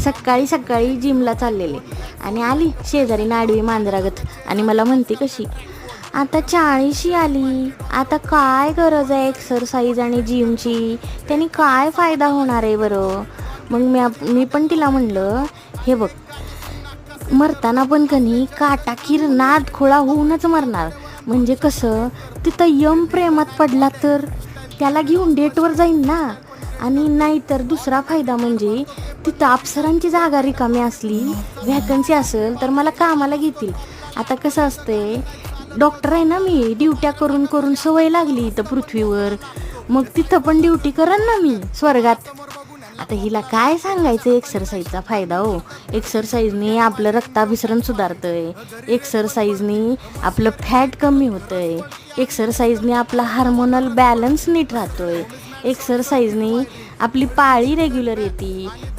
सकाळी सकाळी जिमला चाललेले आणि आली शेजारी नाडवी मांजरागत आणि मला म्हणते कशी, आता 40 आली, आता काय गरज आहे एक्सरसाइज आणि जिमची, त्यांनी काय फायदा होणार आहे बरं. मग मी पण तिला म्हणलं, हे बघ, मरताना पण कनी काटाकीर नाद खोळा होऊनच मरणार. म्हणजे कसं, तिथं यम प्रेमात पडला तर त्याला घेऊन डेटवर जाईन ना. आणि नाहीतर दुसरा फायदा म्हणजे तिथं अप्सरांची जागा रिकामी असली, व्हॅकन्सी असेल तर मला कामाला घेतील. आता कसं असते, डॉक्टर आहे ना मी, ड्युट्या करून करून सवय लागली इथं पृथ्वीवर, मग तिथं पण ड्युटी करेन ना मी स्वर्गात. आता हिला काय सांगायचं एक्सरसाइजचा फायदा हो. एक्सरसाइजनी आपलं रक्ताभिसरण सुधारतंय, एक्सरसाइजनी आपलं फॅट कमी होतंय, एक्सरसाइजनी आपला हार्मोनल बॅलन्स नीट राहतोय, एक्सरसाइजनी आपली पाळी रेग्युलर येते,